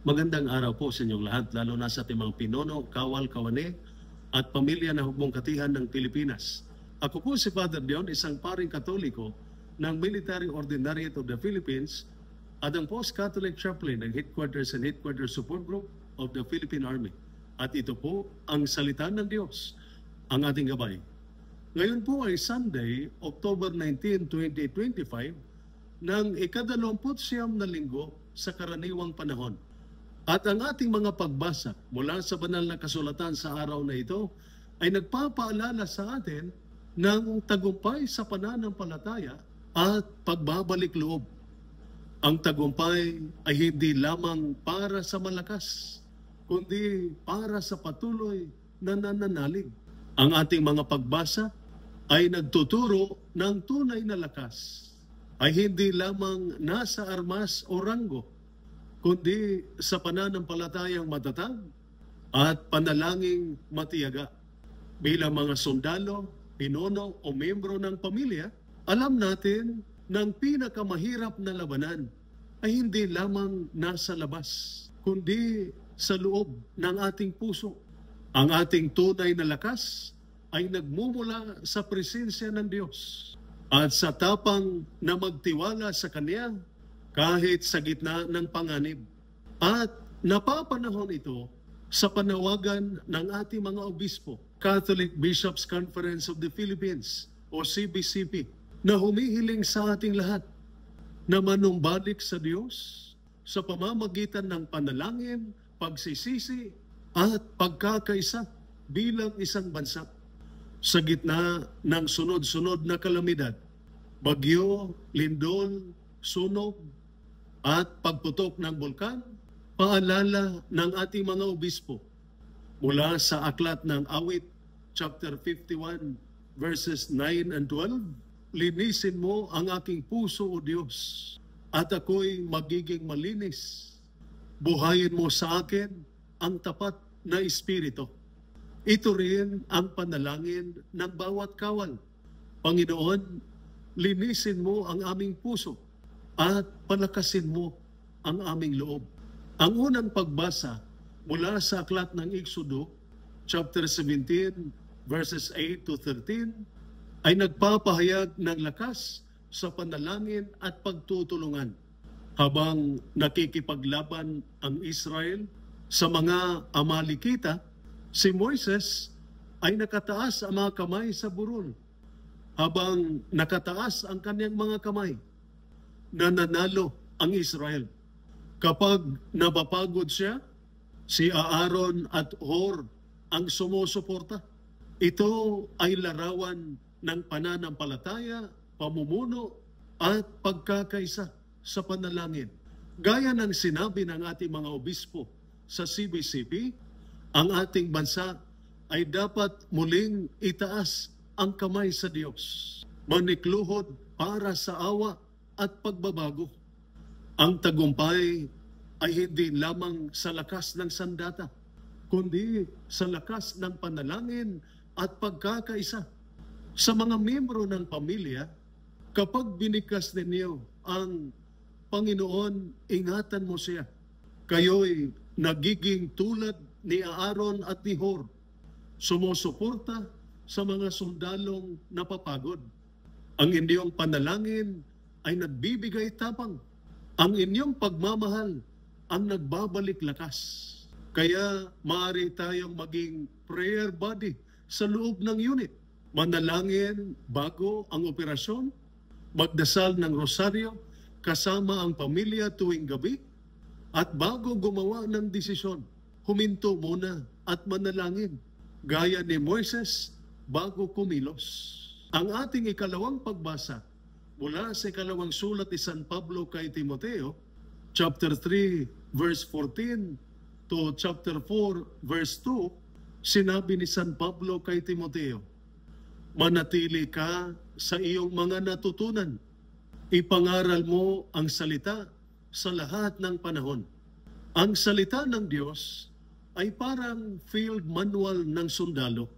Magandang araw po sa inyong lahat, lalo na sa ating mga pinuno, kawal, kawane, at pamilya na hugmong katihan ng Pilipinas. Ako po si Father Dion, isang paring katoliko ng Military Ordinariate of the Philippines at ang Post-Catholic Chaplain ng Headquarters and Headquarters Support Group of the Philippine Army. At ito po ang salita ng Diyos, ang ating gabay. Ngayon po ay Sunday, October 19, 2025, ng ika-29 na linggo sa karaniwang panahon. At ang ating mga pagbasa mula sa banal na kasulatan sa araw na ito ay nagpapaalala sa atin ng tagumpay sa pananampalataya at pagbabalik loob. Ang tagumpay ay hindi lamang para sa malakas, kundi para sa patuloy na nananalig. Ang ating mga pagbasa ay nagtuturo ng tunay na lakas ay hindi lamang nasa armas o ranggo, kundi sa pananampalatayang matatag at panalangin matiyaga. Bilang mga sundalo, pinuno o membro ng pamilya, alam natin na ang pinakamahirap na labanan ay hindi lamang nasa labas, kundi sa loob ng ating puso. Ang ating tunay na lakas ay nagmumula sa presensya ng Diyos at sa tapang na magtiwala sa Kanya kahit sa gitna ng panganib. At napapanahon ito sa panawagan ng ating mga obispo, Catholic Bishops' Conference of the Philippines o CBCP, na humihiling sa ating lahat na manumbalik sa Diyos sa pamamagitan ng panalangin, pagsisisi at pagkakaisa bilang isang bansa. Sa gitna ng sunod-sunod na kalamidad, bagyo, lindol, sunog, at pagputok ng bulkan, paalala ng ating mga obispo mula sa aklat ng Awit, chapter 51, verses 9 and 12, linisin mo ang aking puso, O Diyos, at ako'y magiging malinis. Buhayin mo sa akin ang tapat na espiritu. Ito rin ang panalangin ng bawat kawal. Panginoon, linisin mo ang aming puso at palakasin mo ang aming loob. Ang unang pagbasa mula sa aklat ng Exodo, chapter 17, verses 8 to 13, ay nagpapahayag ng lakas sa panalangin at pagtutulungan habang nakikipaglaban ang Israel sa mga Amalekita. Si Moises ay nakataas ang mga kamay sa burol habang nakataas ang kanyang mga kamay. Nananalo ang Israel. Kapag napapagod siya, si Aaron at Hur ang sumusuporta. Ito ay larawan ng pananampalataya, pamumuno at pagkakaisa sa panalangin. Gaya ng sinabi ng ating mga obispo sa CBCP, ang ating bansa ay dapat muling itaas ang kamay sa Diyos, manikluhod para sa awa at pagbabago. Ang tagumpay ay hindi lamang sa lakas ng sandata, kundi sa lakas ng panalangin at pagkakaisa. Sa mga miyembro ng pamilya, kapag binikas ninyo ang Panginoon, ingatan mo siya. Kayo'y nagiging tulad ni Aaron at ni Hur, sumusuporta sa mga sundalong napapagod. Ang inyong panalangin ay nagbibigay tapang. Ang inyong pagmamahal ang nagbabalik lakas. Kaya maaari tayong maging prayer body sa loob ng unit. Manalangin bago ang operasyon, magdasal ng rosaryo kasama ang pamilya tuwing gabi, at bago gumawa ng desisyon, huminto muna at manalangin, gaya ni Moises bago kumilos. Ang ating ikalawang pagbasa mula sa ikalawang sulat ni San Pablo kay Timoteo, chapter 3, verse 14 to chapter 4, verse 2, sinabi ni San Pablo kay Timoteo, manatili ka sa iyong mga natutunan. Ipangaral mo ang salita sa lahat ng panahon. Ang salita ng Diyos ay parang field manual ng sundalo.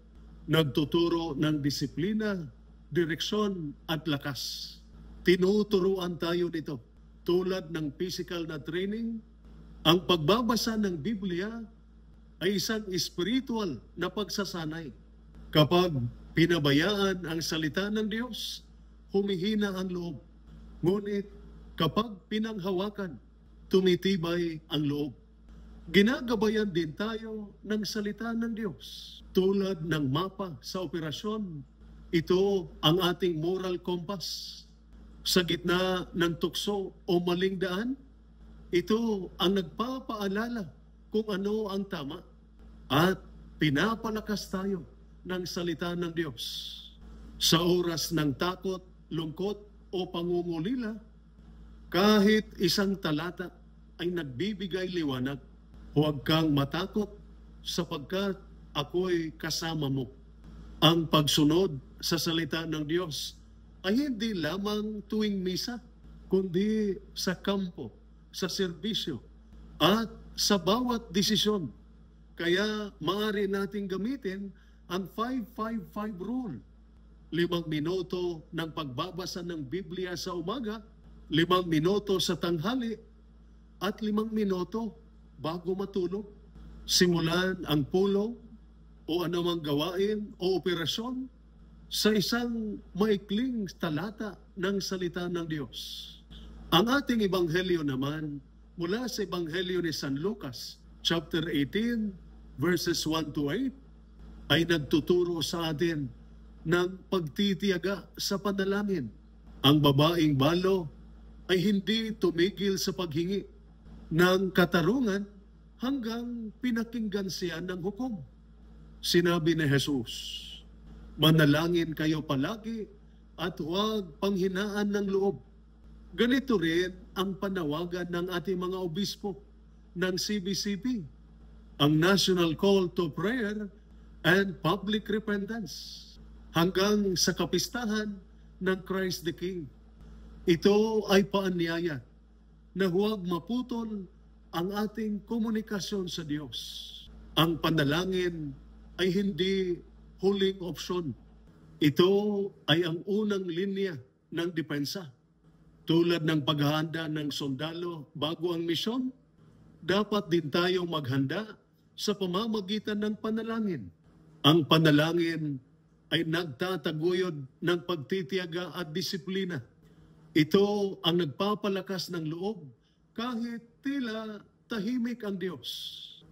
Nagtuturo ng disiplina, direksyon at lakas. Tinuturuan tayo nito tulad ng physical na training, Ang pagbabasa ng Biblia ay isang spiritual na pagsasanay. Kapag pinabayaan ang salita ng Diyos, humihina ang loob. Ngunit kapag pinanghawakan, tumitibay ang loob. Ginagabayan din tayo ng salita ng Diyos. Tulad ng mapa sa operasyon, ito ang ating moral compass. Sa gitna ng tukso o maling daan, ito ang nagpapaalala kung ano ang tama. At pinapalakas tayo ng salita ng Diyos. Sa oras ng takot, lungkot o pangungulila, kahit isang talata ay nagbibigay liwanag. Huwag kang matakot sapagkat ako'y kasama mo. Ang pagsunod sa salita ng Diyos ay hindi lamang tuwing misa, kundi sa kampo, sa serbisyo, at sa bawat desisyon. Kaya maaari nating gamitin ang 5-5-5 rule. 5 minuto ng pagbabasa ng Biblia sa umaga, 5 minuto sa tanghali, at 5 minuto bago matulog. Simulan ang pulong o anumang gawain o operasyon sa isang maikling talata ng salita ng Diyos. Ang ating ebanghelyo naman mula sa ebanghelyo ni San Lucas, chapter 18, verses 1 to 8, ay nagtuturo sa atin ng pagtitiyaga sa panalangin. Ang babaeng balo ay hindi tumigil sa paghingi ng katarungan hanggang pinakinggan siya ng hukom. Sinabi ni Jesus, manalangin kayo palagi at huwag panghinaan ng loob. Ganito rin ang panawagan ng ating mga obispo ng CBCP, ang National Call to Prayer and Public Repentance, hanggang sa kapistahan ng Christ the King. Ito ay paanyaya na huwag maputol ang ating komunikasyon sa Diyos. Ang panalangin ay hindi huling opsyon. Ito ay ang unang linya ng depensa. Tulad ng paghahanda ng sundalo bago ang misyon, dapat din tayong maghanda sa pamamagitan ng panalangin. Ang panalangin ay nagtataguyod ng pagtitiyaga at disiplina. Ito ang nagpapalakas ng loob kahit tila tahimik ang Diyos.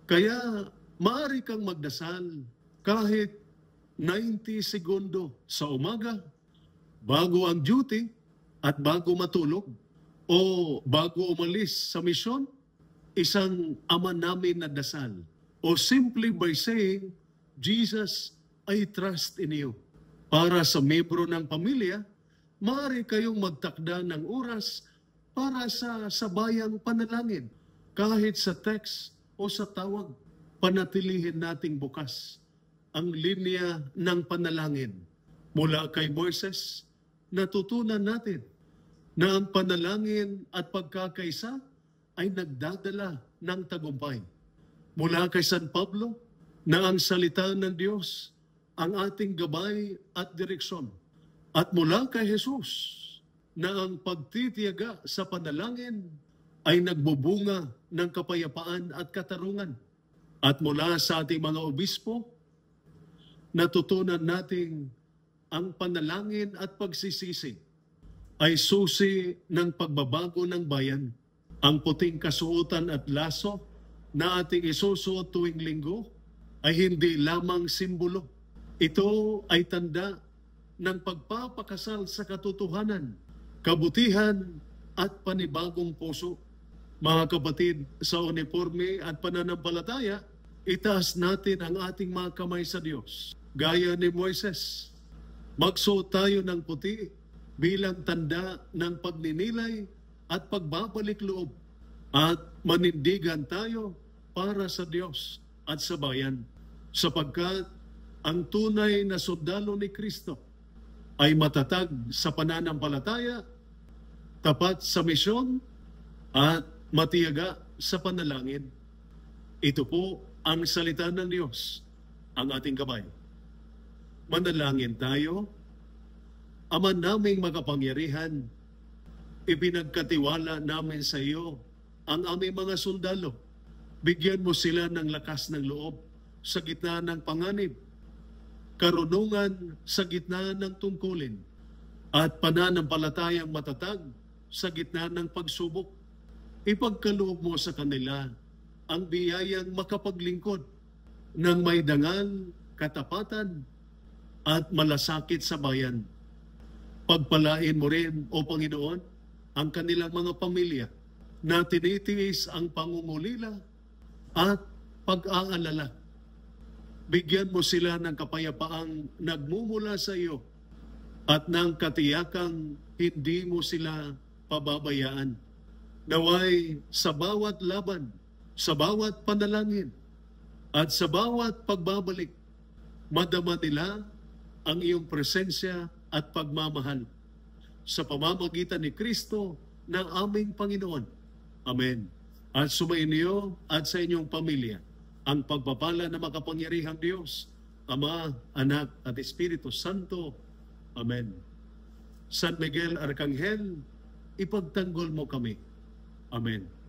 Kaya maaari kang magdasal kahit 90 segundo sa umaga, bago ang duty at bago matulog, o bago umalis sa misyon, isang Ama namin na dasal, o simply by saying, Jesus, I trust in you. Para sa membro ng pamilya, maaari kayong magtakda ng oras para sa sabayang panalangin. Kahit sa text o sa tawag, panatilihin nating bukas ang linya ng panalangin. Mula kay Moises, natutunan natin na ang panalangin at pagkakaisa ay nagdadala ng tagumpay. Mula kay San Pablo, na ang salita ng Diyos ang ating gabay at direksyon. At mula kay Jesus, na ang pagtitiyaga sa panalangin ay nagbubunga ng kapayapaan at katarungan. At mula sa ating mga obispo, natutunan nating ang panalangin at pagsisisi ay susi ng pagbabago ng bayan. Ang puting kasuotan at laso na ating isusuot tuwing linggo ay hindi lamang simbolo. Ito ay tanda ng pagpapakasal sa katotohanan, kabutihan at panibagong puso. Mga kapatid, sa uniforme at pananampalataya, itaas natin ang ating mga kamay sa Diyos. Gaya ni Moises, magsuot tayo ng puti bilang tanda ng pagninilay at pagbabalik loob, at manindigan tayo para sa Diyos at sa bayan, sapagkat ang tunay na sundalo ni Kristo ay matatag sa pananampalataya, tapat sa misyon, at matiyaga sa panalangin. Ito po ang salita ng Diyos, ang ating gabay. Manalangin tayo. Ama naming makapangyarihan, ipinagkatiwala namin sa iyo ang aming mga sundalo Bigyan mo sila ng lakas ng loob sa gitna ng panganib, karunungan sa gitna ng tungkulin, at pananampalatayang matatag sa gitna ng pagsubok. Ipagkaloob mo sa kanila ang biyayang makapaglingkod ng may dangal, katapatan, at malasakit sa bayan. Pagpalain mo rin, O Panginoon, ang kanilang mga pamilya na tinitiis ang pangungulila at pag-aalala. Bigyan mo sila ng kapayapaang nagmumula sa iyo at ng katiyakang hindi mo sila pababayaan. Naway sa bawat laban, sa bawat panalangin, at sa bawat pagbabalik, madama nila ang iyong presensya at pagmamahal sa pamamagitan ni Kristo na aming Panginoon. Amen. At sumainyo at sa inyong pamilya ang pagpapala na makapangyarihang Diyos, Ama, Anak, at Espiritu Santo. Amen. San Miguel Arcangel, ipagtanggol mo kami. Amen.